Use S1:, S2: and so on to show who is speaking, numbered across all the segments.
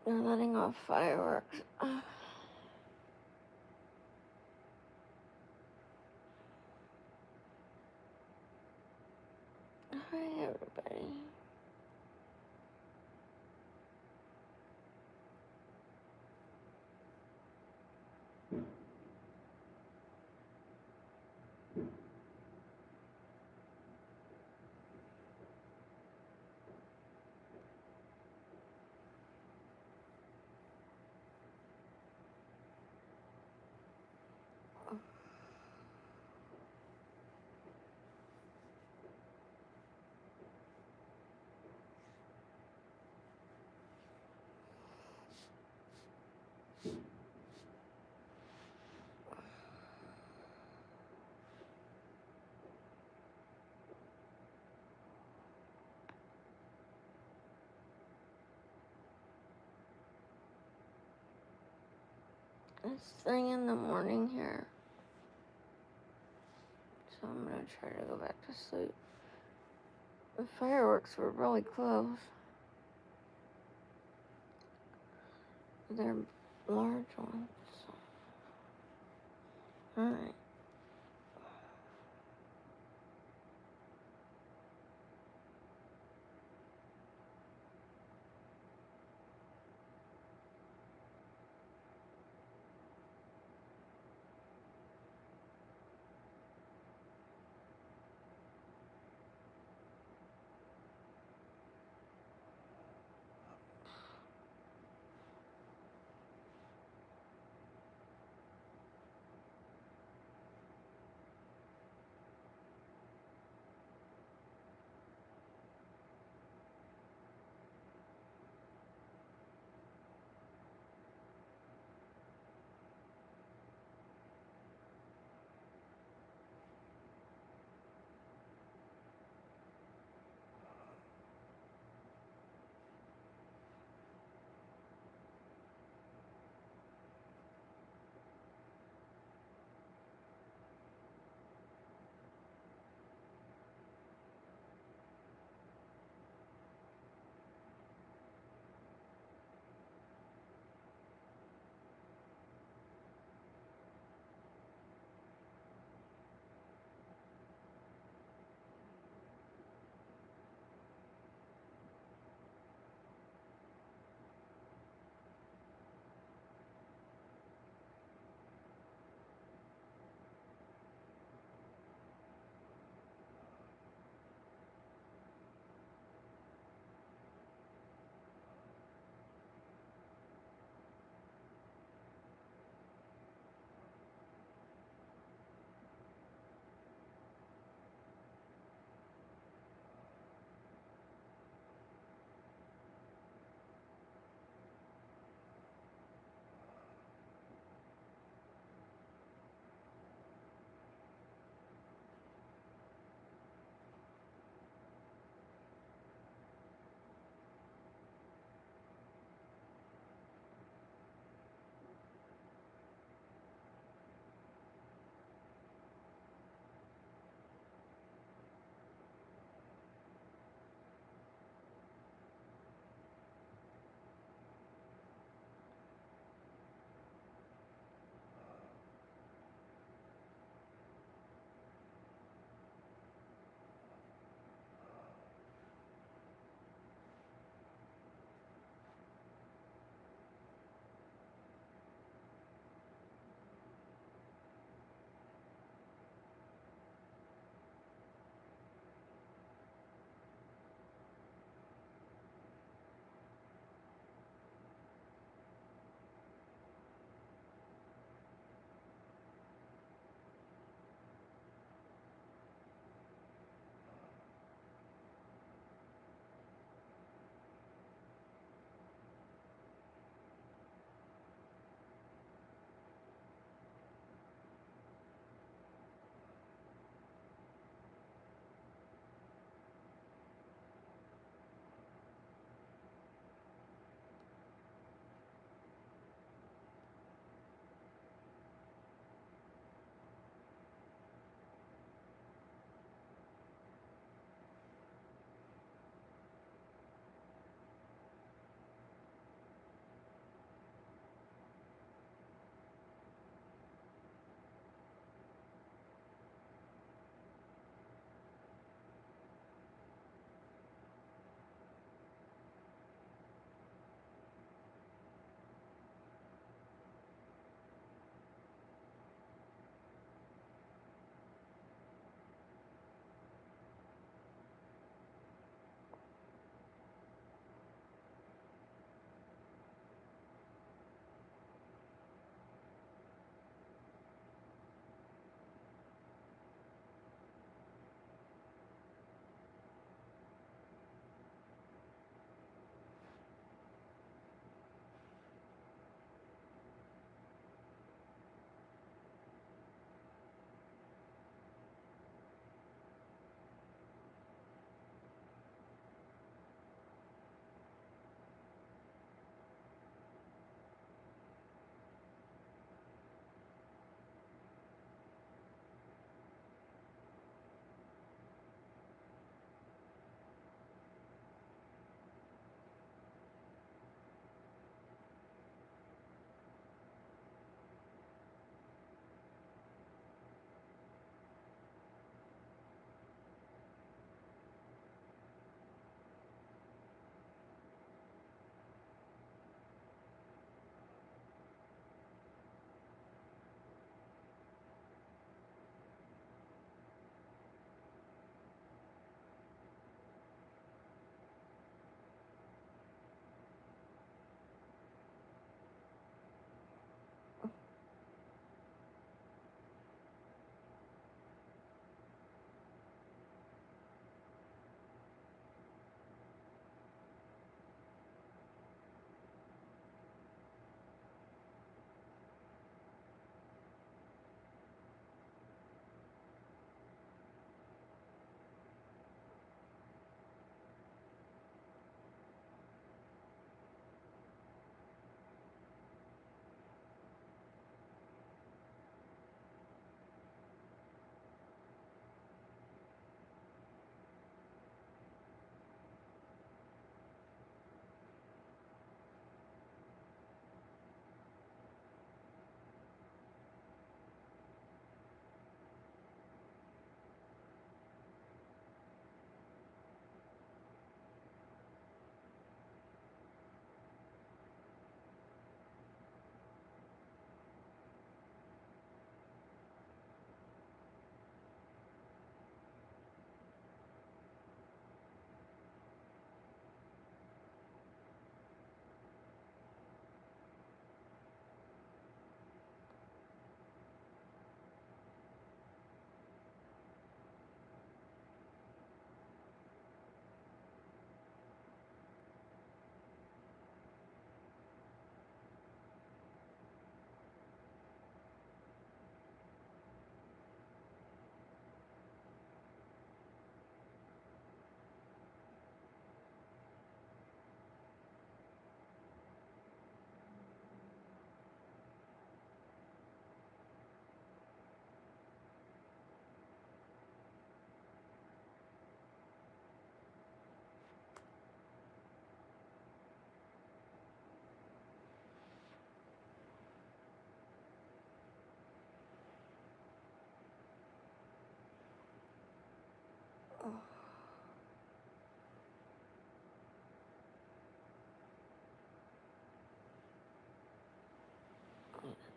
S1: They're letting off fireworks. Hi, everybody. It's 3 in the morning here, so I'm gonna try to go back to sleep. The fireworks were really close. They're large ones. Alright.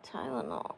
S1: Tylenol.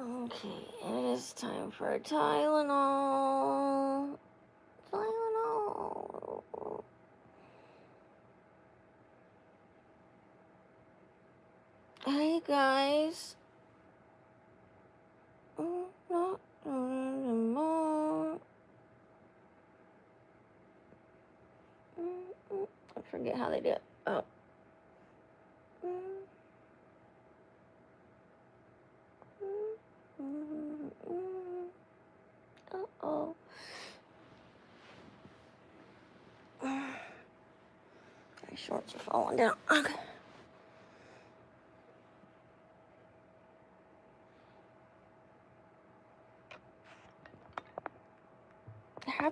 S1: Okay, it is time for a Tylenol. Tylenol. Hey guys. Not anymore. I forget how they do it. Oh. Uh-oh. My shorts are falling down. Okay.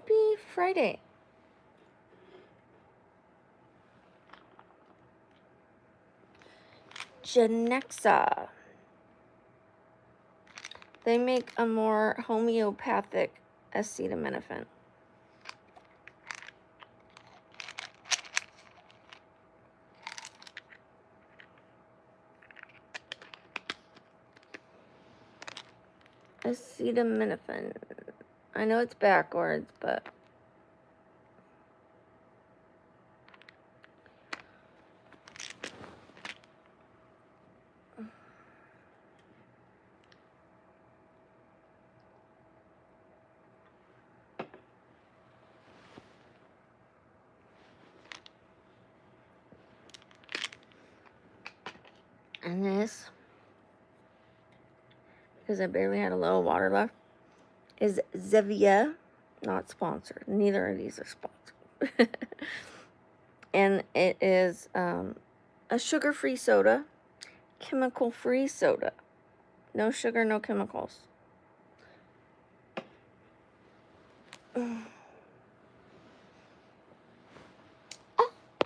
S1: Happy Friday. Genexa. They make a more homeopathic acetaminophen. Acetaminophen. I know it's backwards, but and this, because I barely had a little water left, is Zevia, not sponsored. Neither of these are sponsored. And it is a sugar-free soda, chemical-free soda. No sugar, no chemicals. Oh,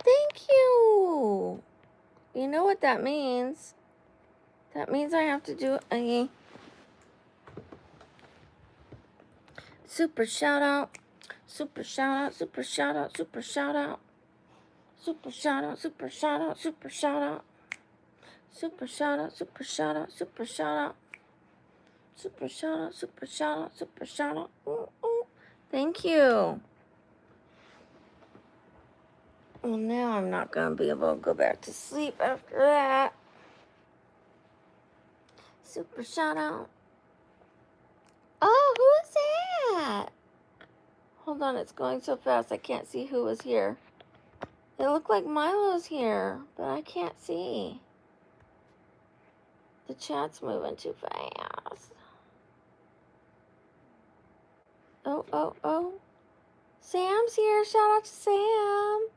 S1: thank you. You know what that means? That means I have to do a super shout out, super shout out, super shout out, super shout out, super shout out, super shout out, super shout out, super shout out, super shout out, super shout out, super shout out, super shout out, super shout out. Ooh, ooh. Thank you. Well, now I'm not gonna be able to go back to sleep after that. Super shout out. Oh, who is that? Hold on, it's going so fast I can't see who was here. It looked like Milo's here, but I can't see. The chat's moving too fast. Oh, oh, oh. Sam's here. Shout out to Sam.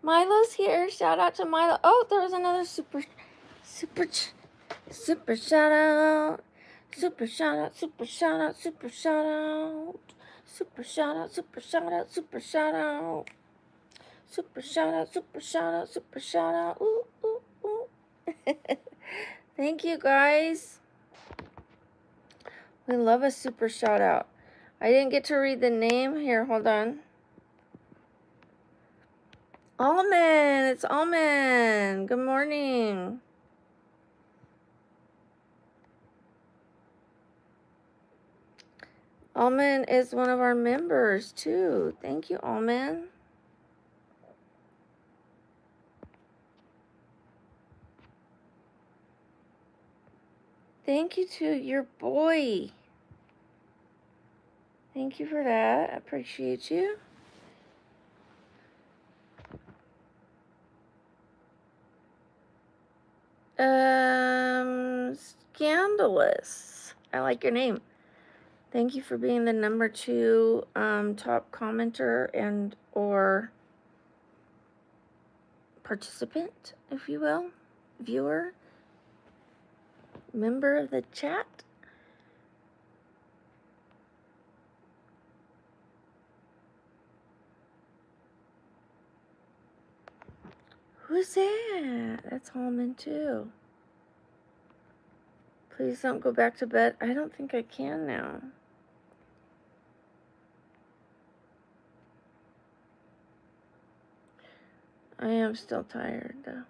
S1: Milo's here. Shout out to Milo. Oh, there was another super shout out. Super shout out, super shout out, super shout out. Super shout out, super shout out, super shout out. Super shout out, super shout out, super shout out. Ooh, ooh, ooh. Thank you, guys. We love a super shout out. I didn't get to read the name. Here, hold on. Almond. It's Almond. Good morning. Almond is one of our members, too. Thank you, Almond. Thank you to your boy. Thank you for that. I appreciate you. Scandalous. I like your name. Thank you for being the number 2 top commenter and or participant, if you will, viewer, member of the chat. Who's that? That's Holman too. Please don't go back to bed. I don't think I can now. I am still tired though.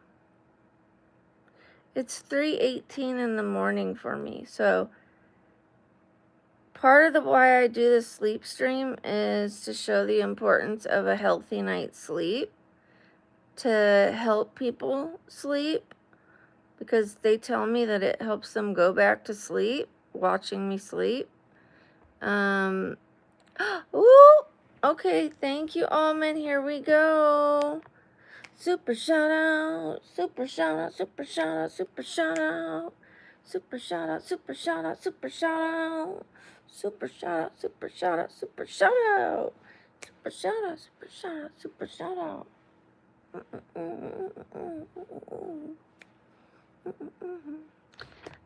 S1: It's 3:18 in the morning for me, so part of the why I do the sleep stream is to show the importance of a healthy night's sleep, to help people sleep, because they tell me that it helps them go back to sleep, watching me sleep. Ooh, okay, thank you, Almond. Here we go. Super shout out, super shout out, super shout out, super shout out, super shout out, super shout out, super shout out, super shout out, super shout out, super shout out, super shout out, super shout out, super shout out.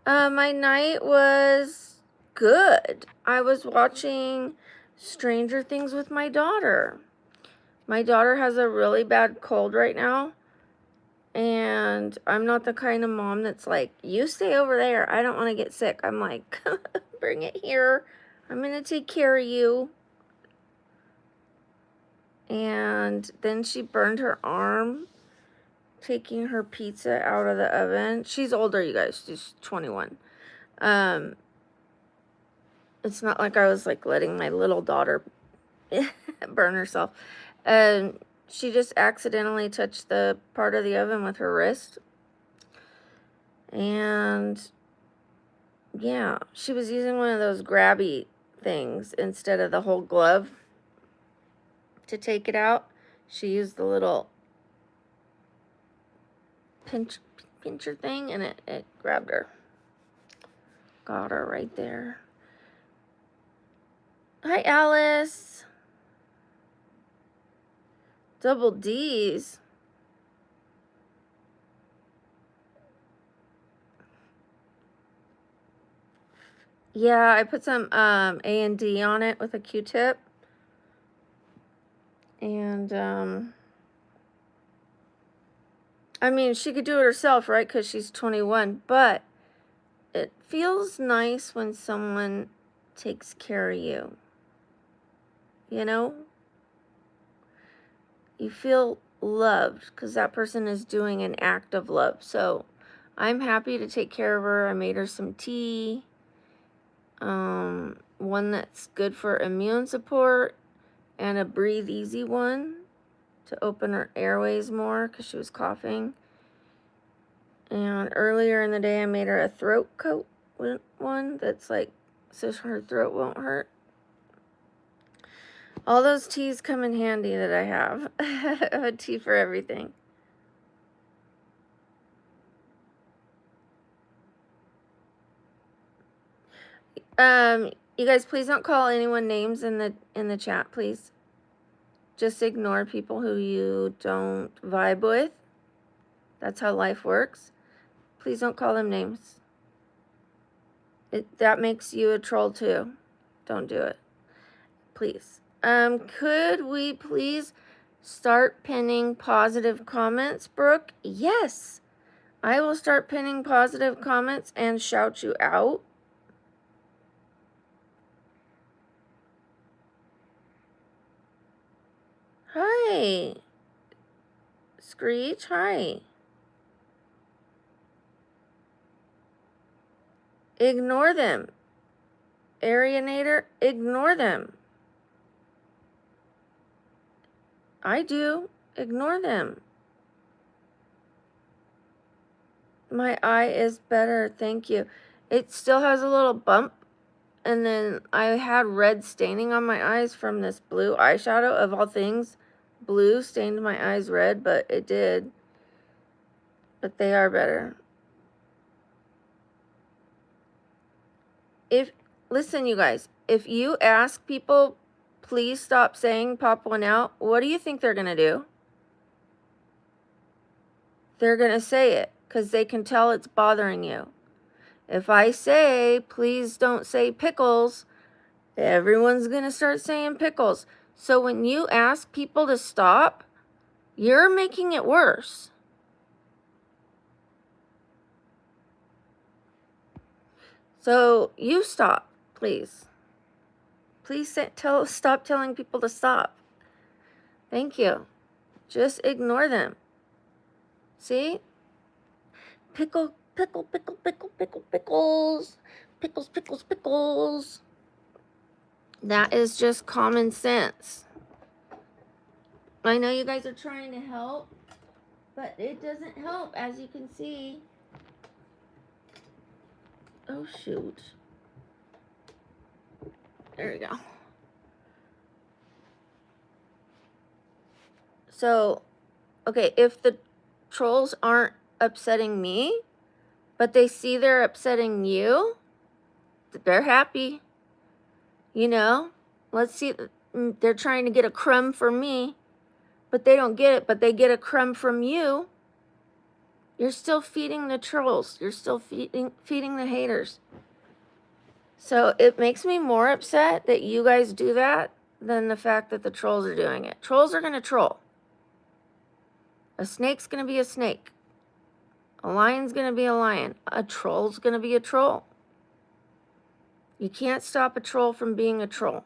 S1: My night was good. I was watching Stranger things with my daughter. My daughter has a really bad cold right now. And I'm not the kind of mom that's like, you stay over there. I don't want to get sick. I'm like, bring it here. I'm going to take care of you. And then she burned her arm taking her pizza out of the oven. She's older, you guys. She's 21. It's not like I was like letting my little daughter burn herself. And she just accidentally touched the part of the oven with her wrist. And yeah, she was using one of those grabby things instead of the whole glove to take it out. She used the little pincher thing, and it grabbed her. Got her right there. Hi, Alice. Double D's. Yeah, I put some A&D on it with a Q-tip. And, I mean, she could do it herself, right? Because she's 21. But it feels nice when someone takes care of you. You know? You feel loved because that person is doing an act of love. So I'm happy to take care of her. I made her some tea. One that's good for immune support, and a breathe easy one to open her airways more because she was coughing. And earlier in the day I made her a throat coat one that's like so her throat won't hurt. All those teas come in handy that I have. I have a tea for everything. You guys, please don't call anyone names in the chat, please. Just ignore people who you don't vibe with. That's how life works. Please don't call them names. That makes you a troll too. Don't do it. Please. Could we please start pinning positive comments, Brooke? Yes. I will start pinning positive comments and shout you out. Hi. Screech, hi. Ignore them. Arianator, ignore them. I do. Ignore them. My eye is better. Thank you. It still has a little bump. And then I had red staining on my eyes from this blue eyeshadow. Of all things, blue stained my eyes red, but it did. But they are better. Listen, you guys, if you ask people, please stop saying pop one out, what do you think they're going to do? They're going to say it because they can tell it's bothering you. If I say, please don't say pickles, everyone's going to start saying pickles. So when you ask people to stop, you're making it worse. So you stop, please. Please stop telling people to stop. Thank you. Just ignore them. See? Pickle, pickle, pickle, pickle, pickle, pickles. Pickles, pickles, pickles. That is just common sense. I know you guys are trying to help, but it doesn't help, as you can see. Oh, shoot. There we go. So, okay, if the trolls aren't upsetting me, but they see they're upsetting you, they're happy. You know? Let's see. They're trying to get a crumb from me, but they don't get it, but they get a crumb from you. You're still feeding the trolls. You're still feeding the haters. So it makes me more upset that you guys do that than the fact that the trolls are doing it. Trolls are going to troll. A snake's going to be a snake. A lion's going to be a lion. A troll's going to be a troll. You can't stop a troll from being a troll.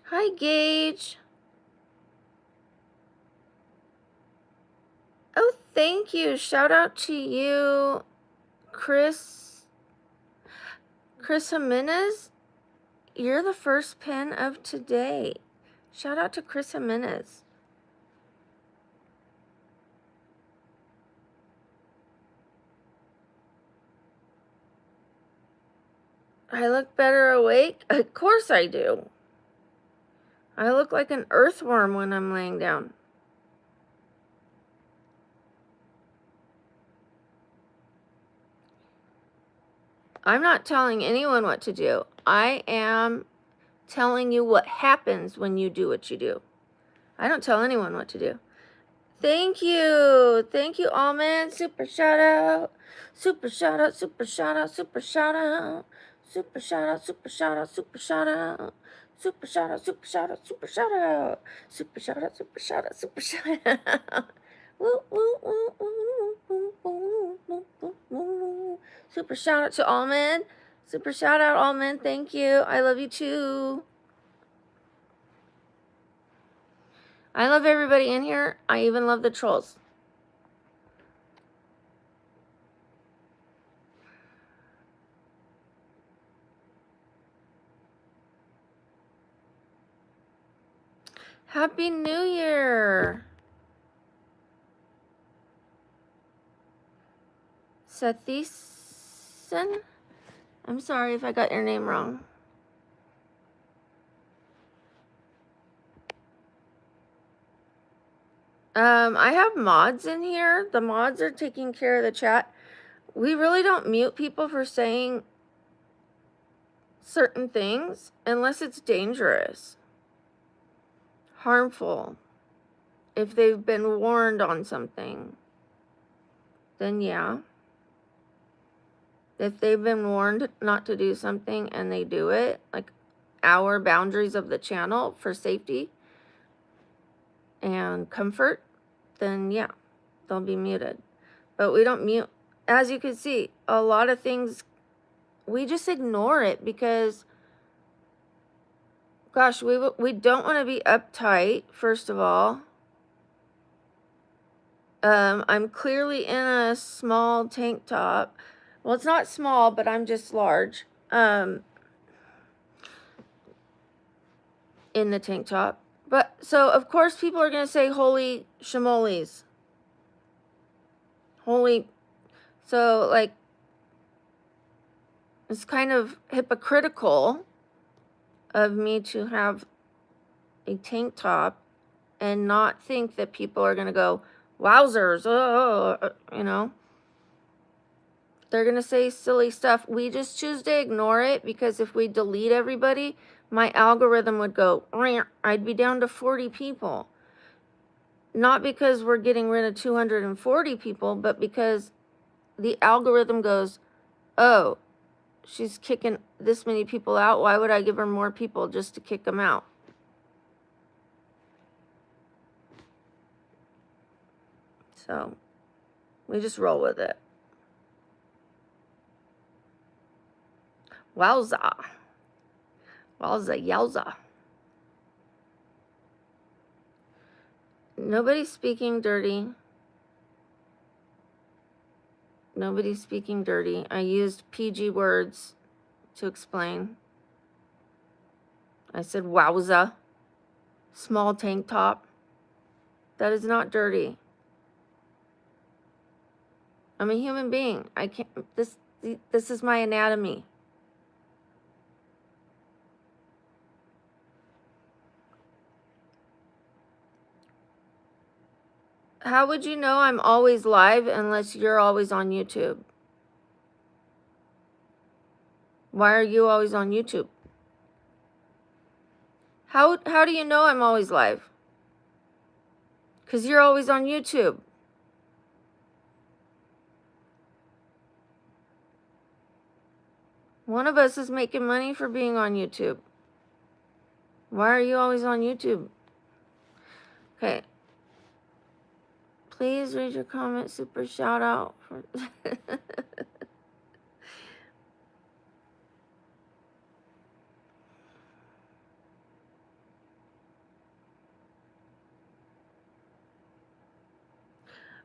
S1: Hi, Gage. Oh, thank you. Shout out to you, Chris Jimenez. You're the first pin of today. Shout out to Chris Jimenez. I look better awake? Of course I do. I look like an earthworm when I'm laying down. I'm not telling anyone what to do. I am telling you what happens when you do what you do. I don't tell anyone what to do. Thank you. Thank you, Almond. Super shout out. Super shout out. Super shout out. Super shout out. Super shout out. Super shout out. Super shout out. Super shout out. Super shout out. Super shout out. Super shout out. Super shout out. Super shout out. Super shout out to Almond. Super shout out, Almond. Thank you. I love you too. I love everybody in here. I even love the trolls. Happy New Year. Sathisen? I'm sorry if I got your name wrong. I have mods in here. The mods are taking care of the chat. We really don't mute people for saying certain things unless it's dangerous, harmful. If they've been warned on something, then yeah. If they've been warned not to do something and they do it, like our boundaries of the channel for safety and comfort, then yeah, they'll be muted. But we don't mute. As you can see, a lot of things, we just ignore it because, gosh, we don't want to be uptight, first of all. I'm clearly in a small tank top. Well, it's not small, but I'm just large in the tank top. But so, of course, people are going to say, holy shamoles. Holy. So, like, it's kind of hypocritical of me to have a tank top and not think that people are going to go, wowzers, you know. They're going to say silly stuff. We just choose to ignore it because if we delete everybody, my algorithm would go, I'd be down to 40 people. Not because we're getting rid of 240 people, but because the algorithm goes, oh, she's kicking this many people out. Why would I give her more people just to kick them out? So we just roll with it. Wowza. Wowza, yowza. Nobody's speaking dirty. Nobody's speaking dirty. I used PG words to explain. I said wowza. Small tank top. That is not dirty. I'm a human being. I can't, this is my anatomy. How would you know I'm always live unless you're always on YouTube? Why are you always on YouTube? How do you know I'm always live? Because you're always on YouTube. One of us is making money for being on YouTube. Why are you always on YouTube? Okay. Please read your comment. Super shout out.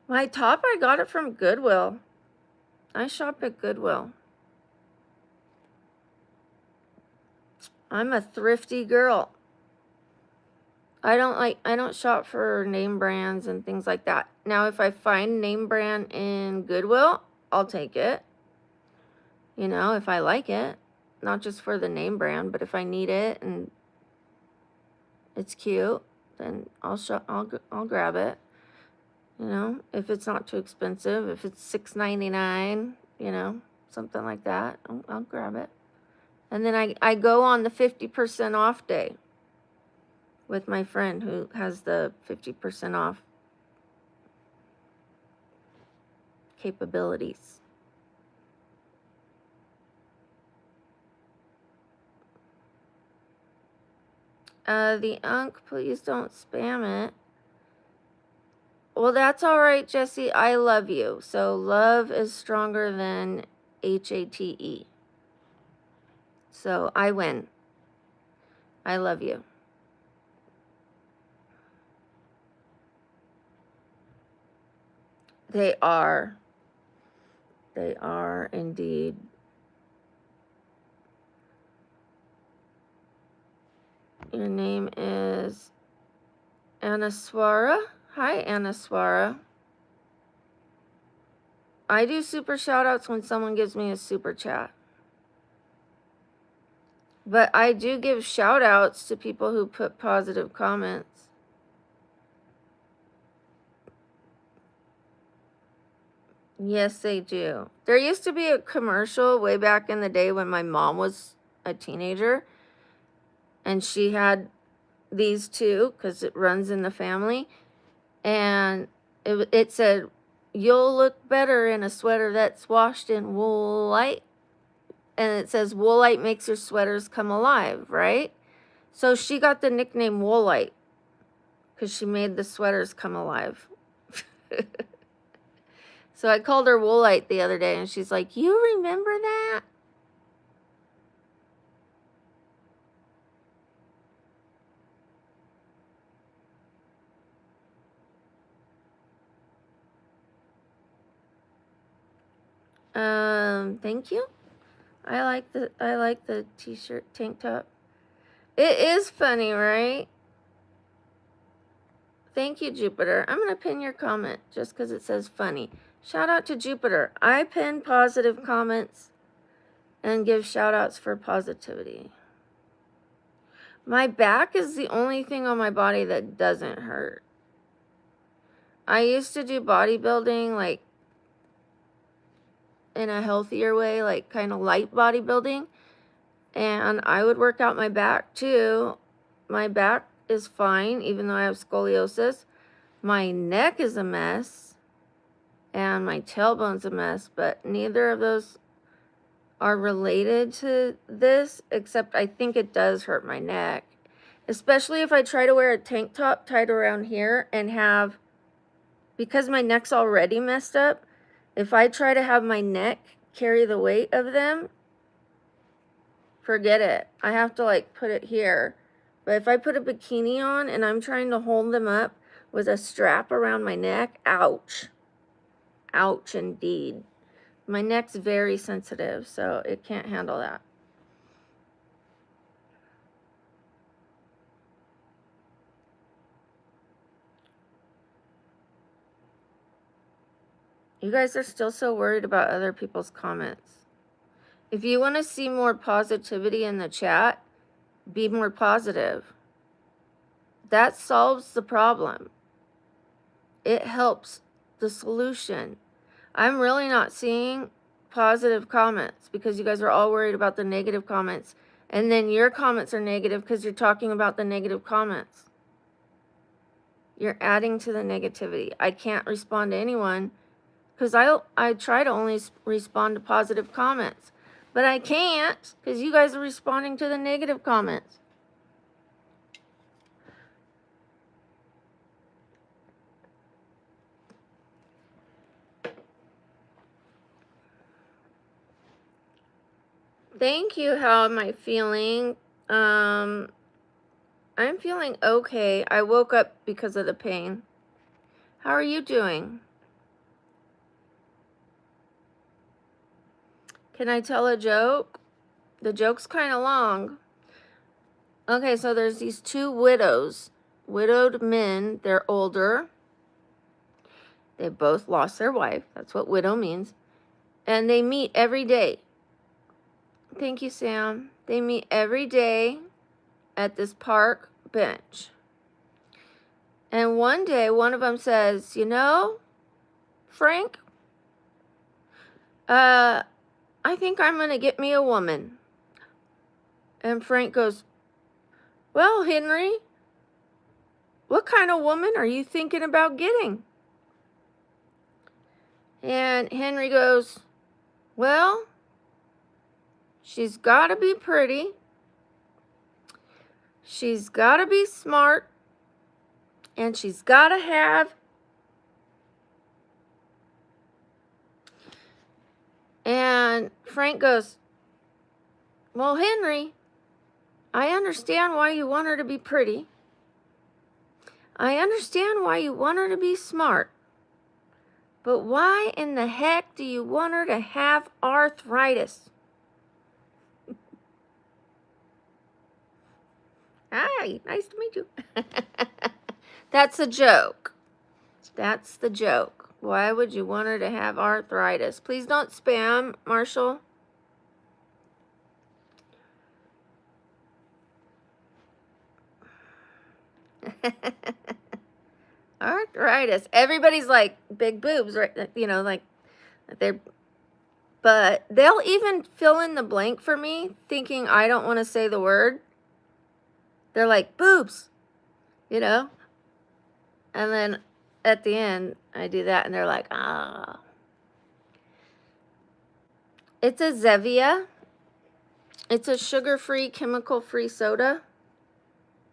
S1: My top, I got it from Goodwill. I shop at Goodwill. I'm a thrifty girl. I don't shop for name brands and things like that. Now, if I find name brand in Goodwill, I'll take it. You know, if I like it, not just for the name brand, but if I need it and it's cute, then I'll grab it. You know, if it's not too expensive, if it's $6.99, you know, something like that, I'll grab it. And then I go on the 50% off day with my friend who has the 50% off capabilities. The unk, please don't spam it. Well, that's all right, Jesse. I love you. So love is stronger than HATE. So I win. I love you. They are. They are indeed. Your name is Anaswara. Hi, Anaswara. I do super shout outs when someone gives me a super chat. But I do give shout outs to people who put positive comments. Yes, they do. There used to be a commercial way back in the day when my mom was a teenager, and she had these two because it runs in the family, and it said, "You'll look better in a sweater that's washed in Woolite," and it says Woolite makes your sweaters come alive, right? So she got the nickname Woolite because she made the sweaters come alive. So I called her Woolite the other day, and she's like, "You remember that?" Thank you. I like the t-shirt tank top. It is funny, right? Thank you, Jupiter. I'm gonna pin your comment just because it says funny. Shout out to Jupiter. I pin positive comments and give shout outs for positivity. My back is the only thing on my body that doesn't hurt. I used to do bodybuilding like in a healthier way, like kind of light bodybuilding, and I would work out my back too. My back is fine even though I have scoliosis. My neck is a mess and my tailbone's a mess, but neither of those are related to this, except I think it does hurt my neck, especially if I try to wear a tank top tied around here and have, because my neck's already messed up, if I try to have my neck carry the weight of them, forget it. I have to like put it here. But if I put a bikini on and I'm trying to hold them up with a strap around my neck, ouch. Ouch indeed. My neck's very sensitive, so it can't handle that. You guys are still so worried about other people's comments. If you want to see more positivity in the chat, be more positive. That solves the problem. It helps the solution. I'm really not seeing positive comments because you guys are all worried about the negative comments. And then your comments are negative because you're talking about the negative comments. You're adding to the negativity. I can't respond to anyone because I try to only respond to positive comments. But I can't because you guys are responding to the negative comments. Thank you. How am I feeling? I'm feeling okay. I woke up because of the pain. How are you doing? Can I tell a joke? The joke's kind of long. Okay, so there's these two widows. Widowed men. They're older. They both lost their wife. That's what widow means. And they meet every day. Thank you, Sam. They meet every day at this park bench. And one day, one of them says, you know, Frank, I think I'm going to get me a woman. And Frank goes, well, Henry, what kind of woman are you thinking about getting? And Henry goes, well, she's got to be pretty. She's got to be smart. And she's got to have. And Frank goes, well, Henry, I understand why you want her to be pretty. I understand why you want her to be smart. But why in the heck do you want her to have arthritis? Hi, nice to meet you. That's a joke. That's the joke. Why would you want her to have arthritis? Please don't spam, Marshall. Arthritis. Everybody's like big boobs, right? You know, like they're, but they'll even fill in the blank for me thinking I don't want to say the word. They're like, boobs, you know? And then at the end, I do that and they're like, ah. It's a Zevia. It's a sugar-free, chemical-free soda.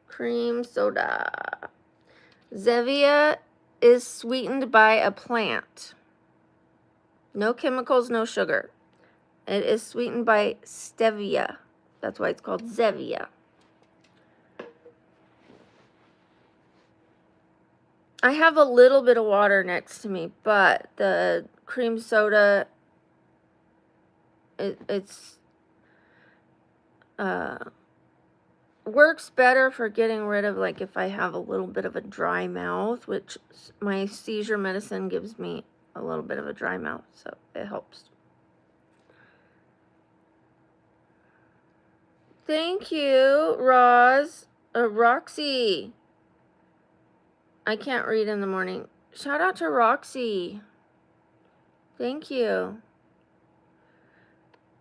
S1: Cream soda. Zevia is sweetened by a plant. No chemicals, no sugar. It is sweetened by stevia. That's why it's called Zevia. I have a little bit of water next to me, but the cream soda, it's works better for getting rid of, like, if I have a little bit of a dry mouth, which my seizure medicine gives me a little bit of a dry mouth, so it helps. Thank you, Roxy. I can't read in the morning. Shout out to Roxy. Thank you.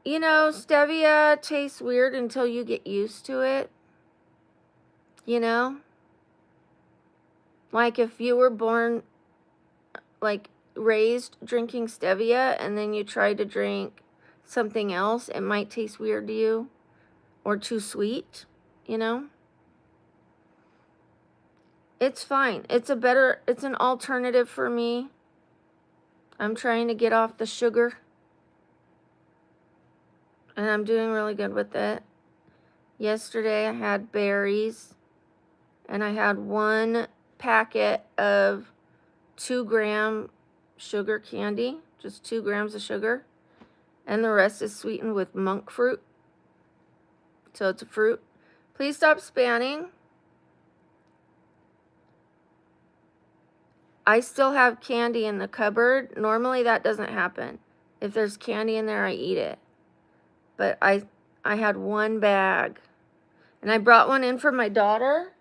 S1: You know, stevia tastes weird until you get used to it. You know? Like if you were born, like raised drinking stevia and then you tried to drink something else, it might taste weird to you or too sweet, you know? It's fine. It's an alternative for me. I'm trying to get off the sugar. And I'm doing really good with it. Yesterday I had berries. And I had 1 packet of 2-gram sugar candy. Just 2 grams of sugar. And the rest is sweetened with monk fruit. So it's a fruit. Please stop spamming. I still have candy in the cupboard. Normally that doesn't happen. If there's candy in there, I eat it. But I had 1 bag. And I brought one in for my daughter.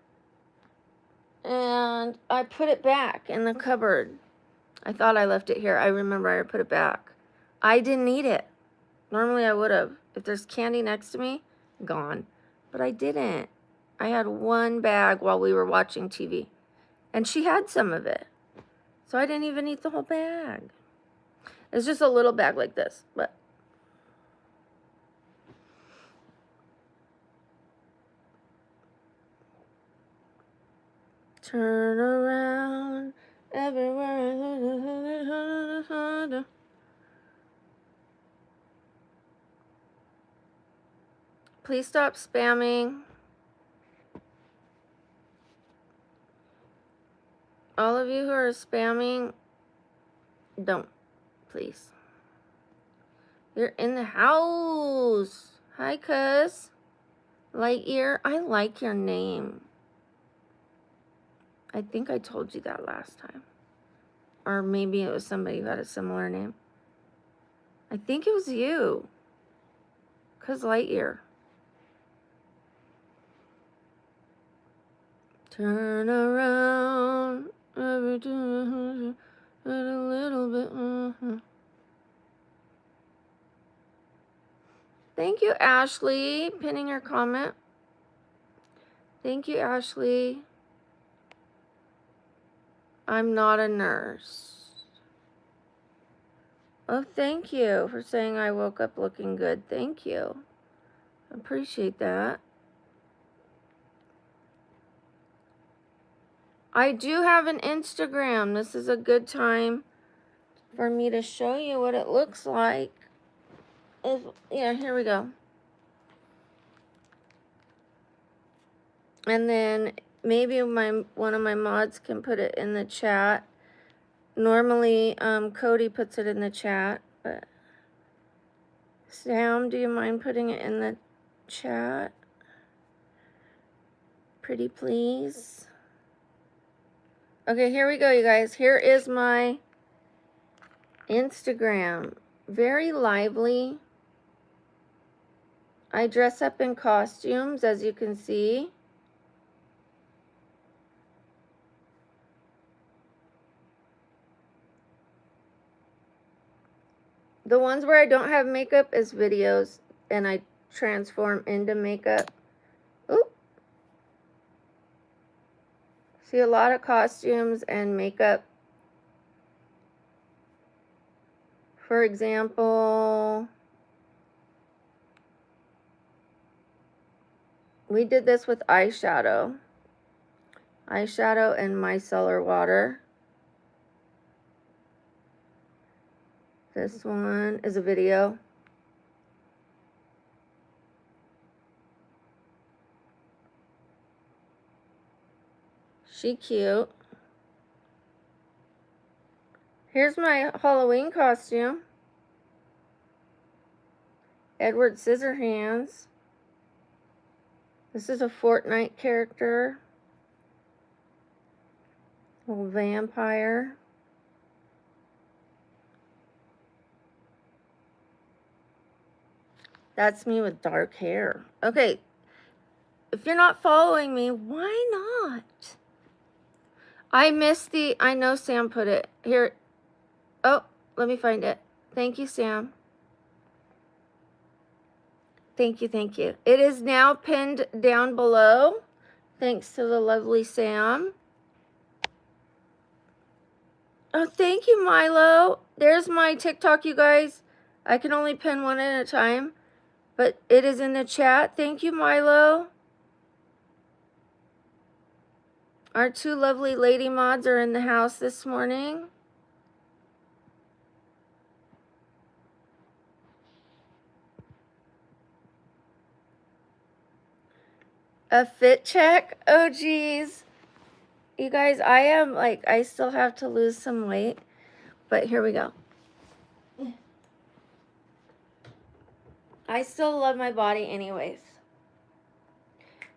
S1: And I put it back in the cupboard. I thought I left it here. I remember I put it back. I didn't eat it. Normally I would have. If there's candy next to me, gone. But I didn't. I had 1 bag while we were watching TV. And she had some of it. So I didn't even eat the whole bag. It's just a little bag like this. But Turn around everywhere. Please stop spamming. All of you who are spamming, don't, please. You're in the house. Hi, cuz. Lightyear, I like your name. I think I told you that last time. Or maybe it was somebody who had a similar name. I think it was you. Cuz Lightyear. Turn around. Every time a little bit. Thank you, Ashley, pinning your comment. Thank you, Ashley. I'm not a nurse. Oh, thank you for saying I woke up looking good. Thank you. Appreciate that. I do have an Instagram. This is a good time for me to show you what it looks like. Yeah, here we go. And then maybe one of my mods can put it in the chat. Normally, Cody puts it in the chat, but Sam, do you mind putting it in the chat? Pretty please. Okay, here we go, you guys. Here is my Instagram. Very lively. I dress up in costumes, as you can see. The ones where I don't have makeup is videos, and I transform into makeup. Oop. See a lot of costumes and makeup. For example, we did this with eyeshadow. Eyeshadow and micellar water. This one is a video. She cute. Here's my Halloween costume. Edward Scissorhands. This is a Fortnite character. Little vampire. That's me with dark hair. Okay. If you're not following me, why not? I missed I know Sam put it here. Oh, let me find it. Thank you, Sam. Thank you, thank you. It is now pinned down below. Thanks to the lovely Sam. Oh, thank you, Milo. There's my TikTok, you guys. I can only pin one at a time, but it is in the chat. Thank you, Milo. Our two lovely lady mods are in the house this morning. A fit check? Oh, geez. You guys, I still have to lose some weight, but here we go. I still love my body anyways.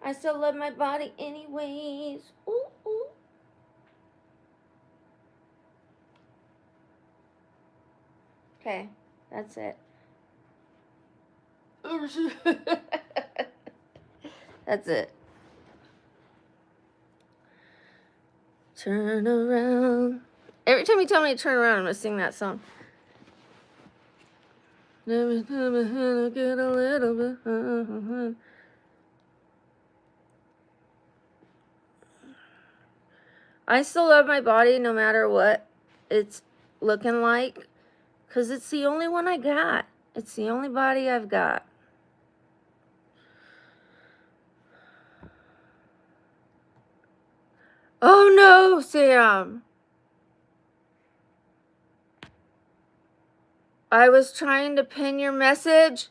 S1: I still love my body anyways. Ooh, ooh. Okay, that's it. That's it. Turn around. Every time you tell me to turn around, I'm going to sing that song. Every time I get a little bit. I still love my body no matter what it's looking like, because it's the only one I got. It's the only body I've got. Oh Hello, Sam. I was trying to pin your message.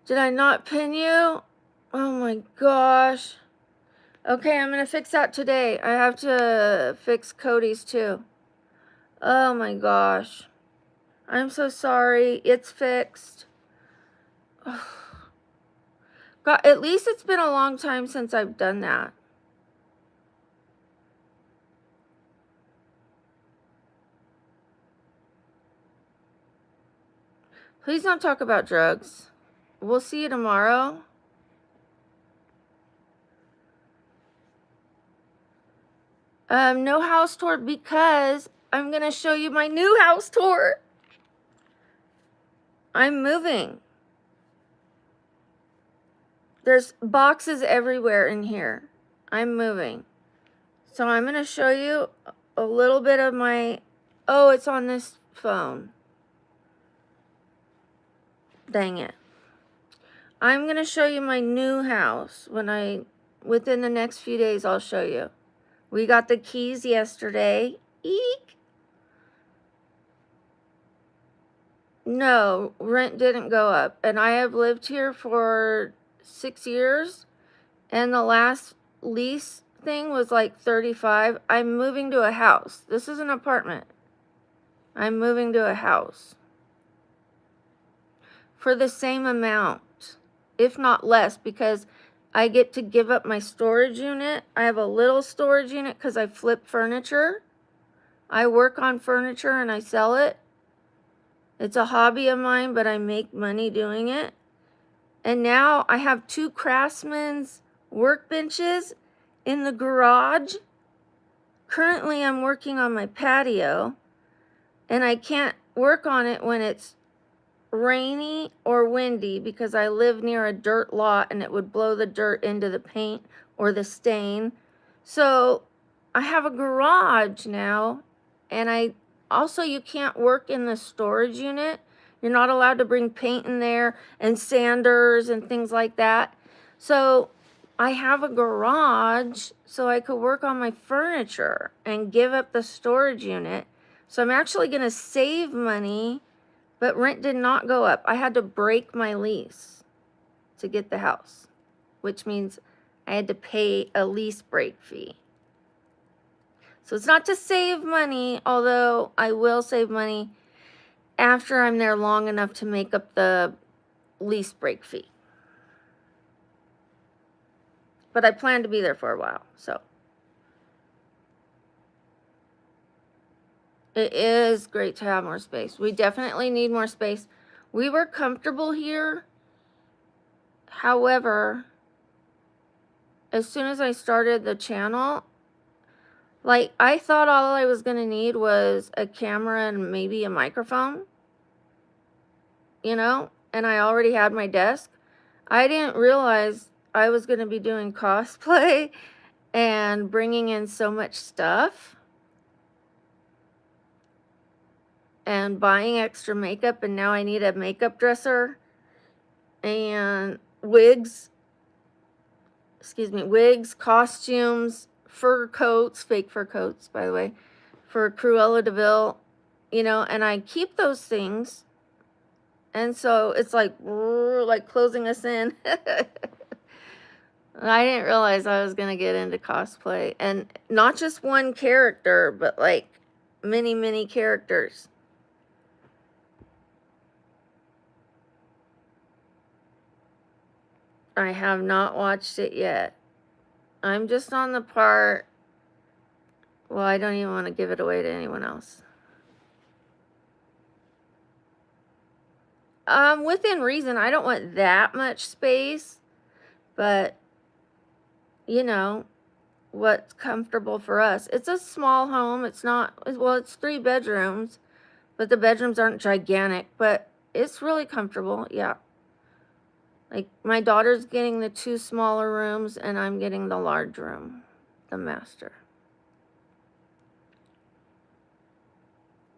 S1: Did I not pin you? Oh my gosh. Okay, I'm gonna fix that today. I have to fix Cody's too. Oh my gosh. I'm so sorry. It's fixed. God, at least it's been a long time since I've done that. Please don't talk about drugs. We'll see you tomorrow. No house tour because I'm gonna show you my new house tour. I'm moving. There's boxes everywhere in here. I'm moving. So I'm gonna show you a little bit of my, oh, it's on this phone. Dang it. I'm gonna show you my new house within the next few days I'll show you. We got the keys yesterday. Eek. No, rent didn't go up. And I have lived here for 6 years. And the last lease thing was like 35. I'm moving to a house. This is an apartment. I'm moving to a house. For the same amount, if not less, because I get to give up my storage unit. I have a little storage unit because I flip furniture. I work on furniture and I sell it. It's a hobby of mine, but I make money doing it. And now I have 2 Craftsman's workbenches in the garage. Currently, I'm working on my patio, and I can't work on it when it's rainy or windy because I live near a dirt lot and it would blow the dirt into the paint or the stain. So I have a garage now, and you can't work in the storage unit. You're not allowed to bring paint in there and sanders and things like that. So I have a garage so I could work on my furniture and give up the storage unit. So I'm actually going to save money, but rent did not go up. I had to break my lease to get the house, which means I had to pay a lease break fee. So it's not to save money, although I will save money after I'm there long enough to make up the lease break fee. But I plan to be there for a while, so. It is great to have more space. We definitely need more space. We were comfortable here. However, as soon as I started the channel, like, I thought all I was going to need was a camera and maybe a microphone, and I already had my desk. I didn't realize I was going to be doing cosplay and bringing in so much stuff and buying extra makeup, and now I need a makeup dresser and wigs, costumes, fur coats, fake fur coats, by the way, for Cruella de Vil, and I keep those things. And so it's like closing us in. I didn't realize I was going to get into cosplay. And not just one character, but like many, many characters. I have not watched it yet. I'm just on the part. Well, I don't even want to give it away to anyone else. Within reason. I don't want that much space, but what's comfortable for us. It's a small home. It's 3 bedrooms, but the bedrooms aren't gigantic, but it's really comfortable. Yeah. Like, my daughter's getting the 2 smaller rooms and I'm getting the large room, the master.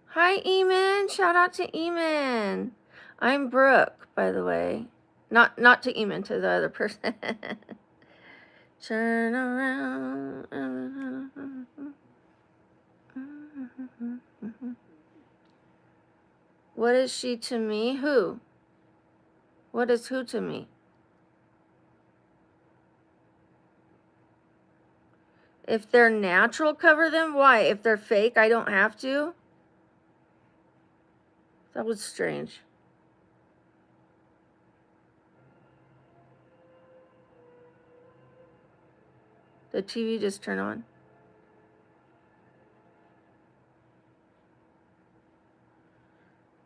S1: Hi, Eamon. Shout out to Eamon. I'm Brooke, by the way. Not to Eamon, to the other person. Turn around. What is she to me? Who? What is who to me? If they're natural, cover them. Why? If they're fake, I don't have to? That was strange. The TV just turned on.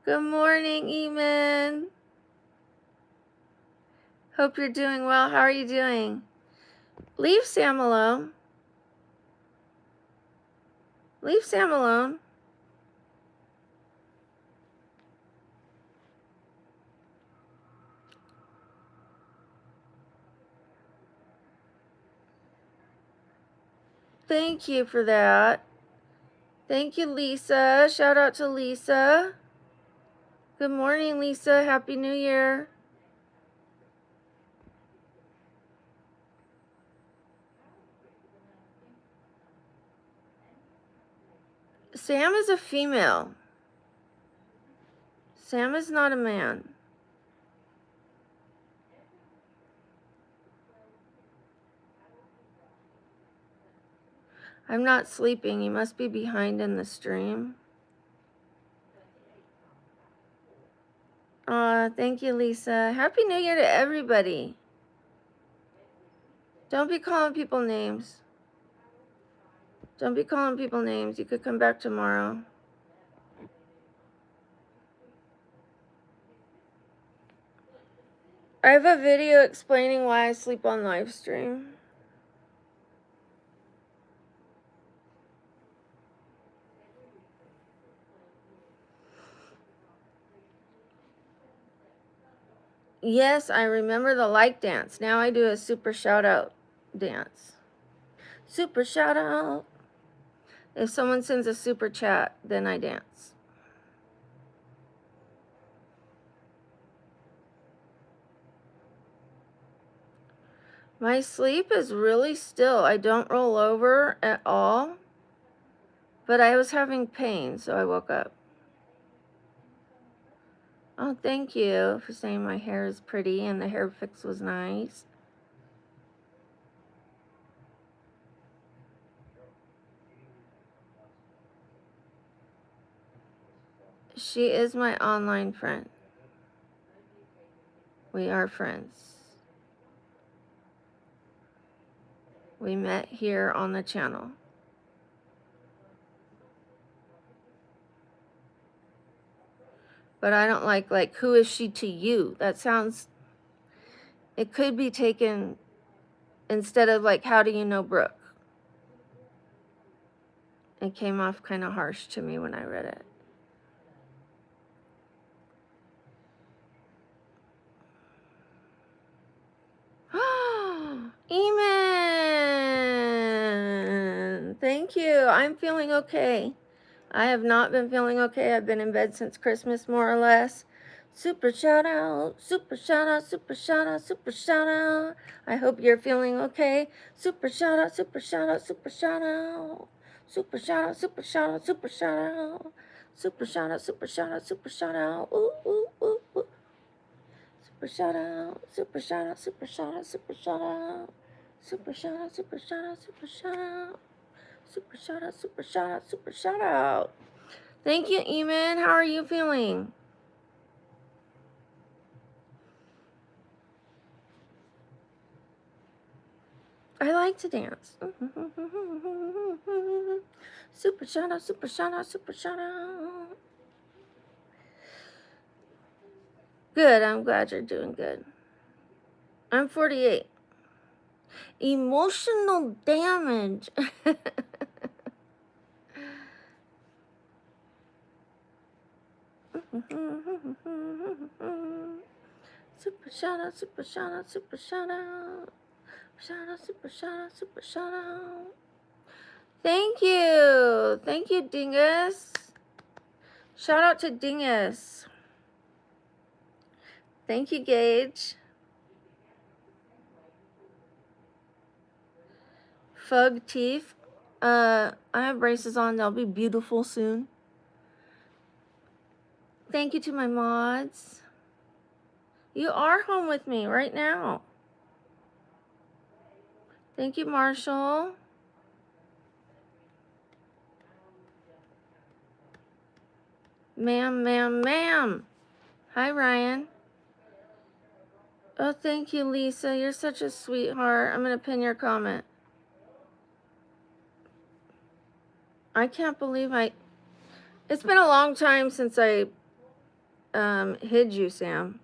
S1: Good morning, Eamon. Hope you're doing well. How are you doing? Leave Sam alone. Leave Sam alone. Thank you for that. Thank you, Lisa. Shout out to Lisa. Good morning, Lisa. Happy New Year. Sam is a female. Sam is not a man. I'm not sleeping. You must be behind in the stream. Thank you, Lisa. Happy New Year to everybody. Don't be calling people names. Don't be calling people names. You could come back tomorrow. I have a video explaining why I sleep on live stream. Yes, I remember the like dance. Now I do a super shout out dance. Super shout out. If someone sends a super chat, then I dance. My sleep is really still. I don't roll over at all. But I was having pain, so I woke up. Oh, thank you for saying my hair is pretty and the hair fix was nice. She is my online friend. We are friends. We met here on the channel. But I don't like, who is she to you? That sounds, it could be taken instead of like, how do you know Brooke? It came off kind of harsh to me when I read it. Eamon! Thank you. I'm feeling okay. I have not been feeling okay. I've been in bed since Christmas, more or less. Super shout out, super shout out, super shout out, super shout out. I hope you're feeling okay. Super shout out, super shout out, super shout out. Super shout out, super shout out, super shout out. Super shout out, super shout out, super shout out. Ooh, ooh, ooh, ooh. Super shout out, super shout out, super shout out, super shout out. Super shout out, super shout out, super shout out. Super shout out, super shout out, super shout out. Thank you, Eamon. How are you feeling? I like to dance. Super shout out, super shout out, super shout out. Good. I'm glad you're doing good. I'm 48. Emotional damage. Super shout out, super shout out, super shout out. Shout out, super shout out, super shout out. Thank you. Thank you, Dingus. Shout out to Dingus. Thank you, Gage. Fug teeth. I have braces on. They'll be beautiful soon. Thank you to my mods. You are home with me right now. Thank you, Marshall. Ma'am. Hi, Ryan. Oh, thank you, Lisa. You're such a sweetheart. I'm going to pin your comment. I can't believe it's been a long time since I hid you, Sam.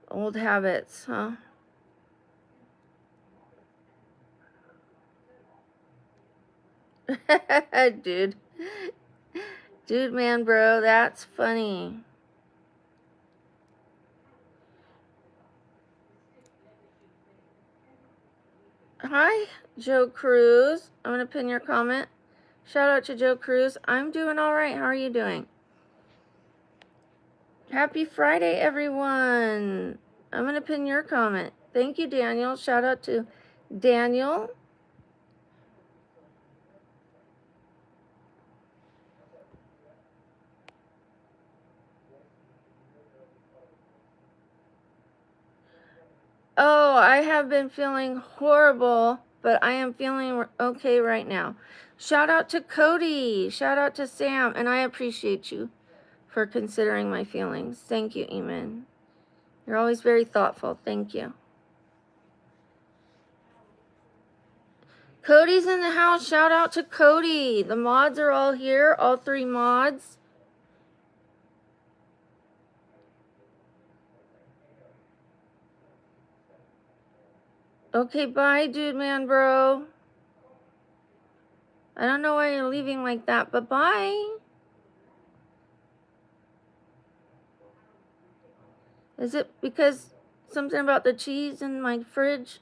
S1: Old habits, huh? Dude, man, bro, that's funny. Hi, Joe Cruz. I'm going to pin your comment. Shout out to Joe Cruz. I'm doing all right. How are you doing? Happy Friday, everyone. I'm going to pin your comment. Thank you, Daniel. Shout out to Daniel. Oh, I have been feeling horrible, but I am feeling okay right now. Shout out to Cody. Shout out to Sam. And I appreciate you for considering my feelings. Thank you, Eamon. You're always very thoughtful. Thank you. Cody's in the house. Shout out to Cody. The mods are all here. All 3 mods. Okay, bye, dude, man, bro. I don't know why you're leaving like that, but bye. Is it because something about the cheese in my fridge?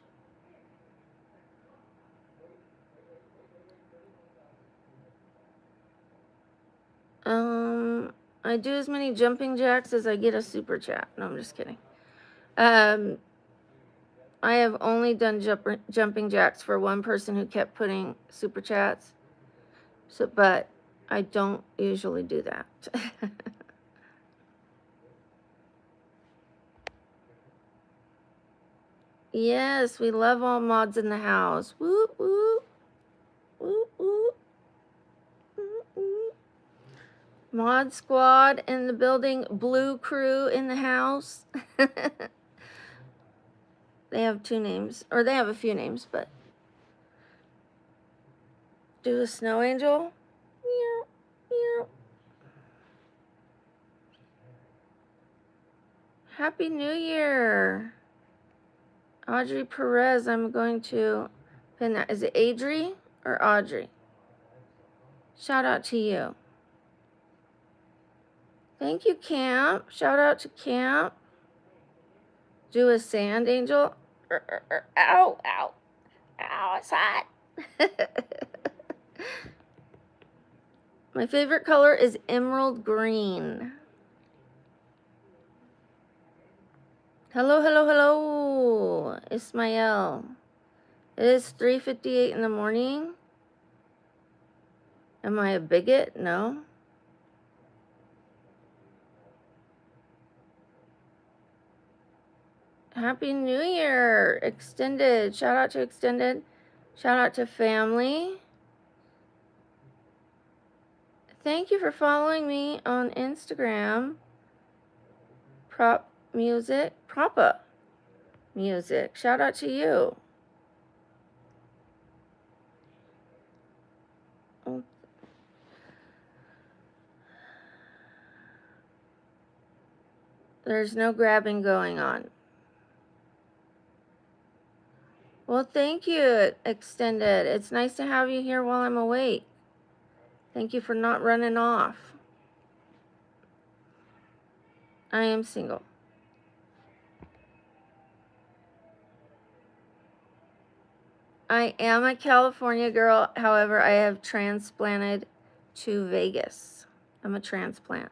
S1: I do as many jumping jacks as I get a super chat. No, I'm just kidding. I have only done jumping jacks for one person who kept putting super chats. So, but I don't usually do that. Yes, we love all mods in the house. Whoop, whoop. Whoop, whoop. Whoop, whoop. Mod squad in the building. Blue crew in the house. They have 2 names. Or they have a few names, but. Do a snow angel. Meow, meow. Happy New Year. Audrey Perez, I'm going to pin that. Is it Adri or Audrey? Shout out to you. Thank you, Camp. Shout out to Camp. Do a sand angel. Ow, ow. Ow, it's hot. My favorite color is emerald green. Hello, Ismael. It is 3:58 in the morning. Am I a bigot? No. Happy New Year, Extended. Shout out to Extended. Shout out to family. Thank you for following me on Instagram. Propa Music. Shout out to you. Oh. There's no grabbing going on. Well, thank you, Extended. It's nice to have you here while I'm awake. Thank you for not running off. I am single. I am a California girl. However, I have transplanted to Vegas. I'm a transplant.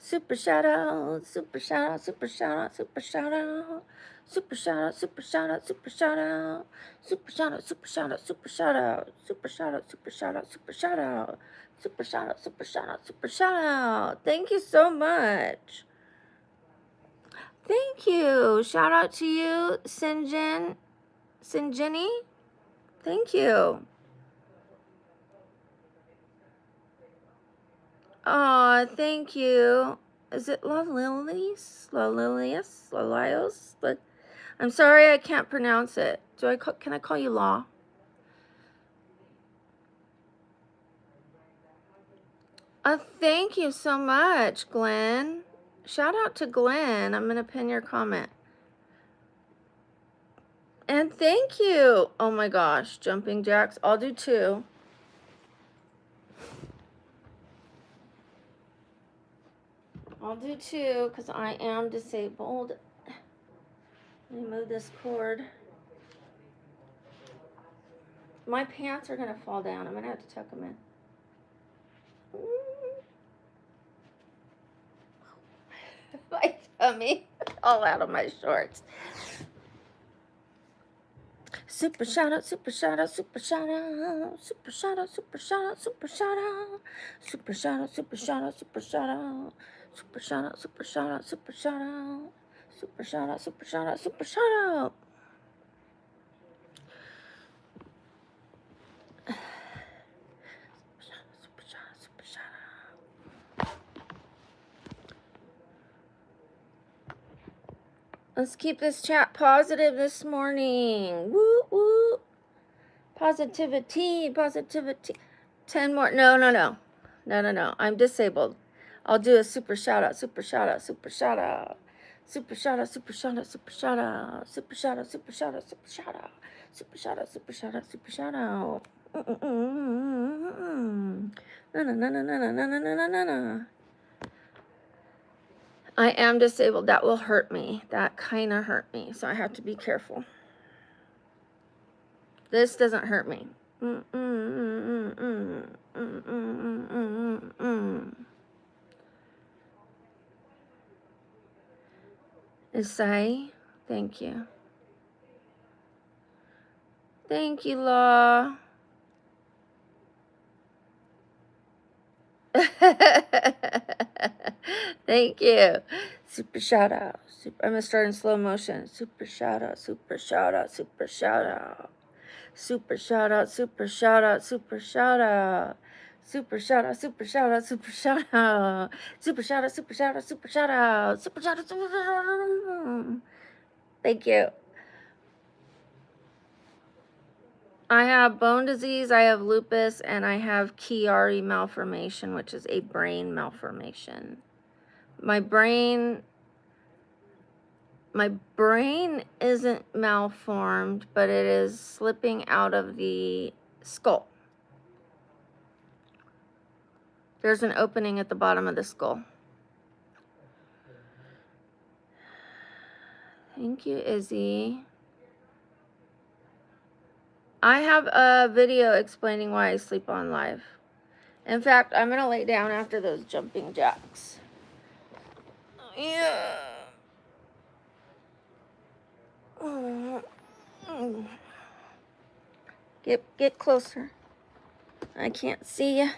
S1: Super shout out, super shout out, super shout out, super shout out, super shout out, super shout out, super shout out, super shout out, super shout out, super shout out, super shout out, super shout out, super shout out, super shout out, super shout out, super shout out. Thank you so much. Thank you. Shout out to you, Sinjini. Thank you. Aw, thank you. Is it La Lilies? La Lilius? La Lios? I'm sorry I can't pronounce it. Can I call you Law? Thank you so much, Glenn. Shout out to Glenn. I'm gonna pin your comment. And thank you. Oh my gosh, jumping jacks. I'll do 2. I'll do 2 because I am disabled. Let me move this cord. My pants are gonna fall down. I'm gonna have to tuck them in. My tummy all out of my shorts. Super shout out, super shout out, super shout out, super shout out, super shout out, super shout out, super shout out, super shout out, super shout out, super shout out, super shout out, super shout out, super shout out, super shout out, super shout out. Super shout out, super shout out. Let's keep this chat positive this morning. Woo woo. Positivity, positivity. 10 more. No. I'm disabled. I'll do a super shout out, super shout out, super shout out. Super shout out, super shout out, super shout out. Super shout out, super shout out, super shout out. Super shout out, super shout out, super shout out. Na. I am disabled. That will hurt me. That kind of hurt me. So I have to be careful. This doesn't hurt me. Isai, thank you. Thank you, Law. Thank you. Super shout out. I'm gonna start in slow motion. Super shout out, super shout out, super shout out. Super shout out, super shout out, super shout out. Super shout out, super shout out, super shout out. Super shout out, super shout out, super shout out. Super shout out, super shout out. Thank you. I have bone disease, I have lupus, and I have Chiari malformation, which is a brain malformation. My brain isn't malformed, but it is slipping out of the skull. There's an opening at the bottom of the skull. Thank you, Izzy. I have a video explaining why I sleep on live. In fact, I'm going to lay down after those jumping jacks. Yeah. Get closer. I can't see you.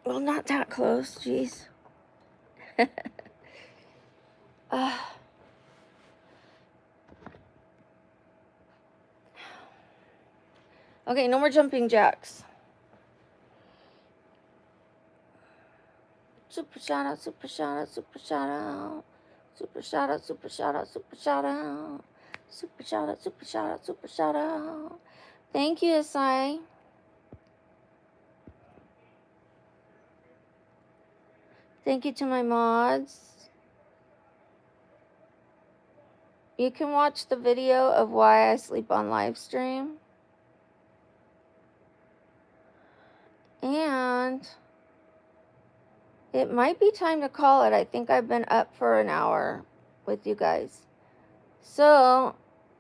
S1: Well, not that close, jeez. Okay, no more jumping jacks. Super shout out, super shout out, super shout out. Super shout out, super shout out, super shout out. Super shout out, super shout out, super shout out. Thank you, Isai. Thank you to my mods. You can watch the video of why I sleep on live stream. And it might be time to call it. I think I've been up for an hour with you guys. So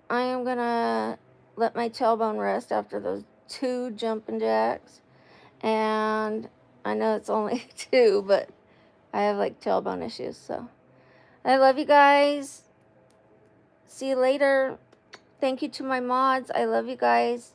S1: I am going to let my tailbone rest after those 2 jumping jacks. And I know it's only 2, but I have like tailbone issues, so I love you guys. See you later. Thank you to my mods. I love you guys.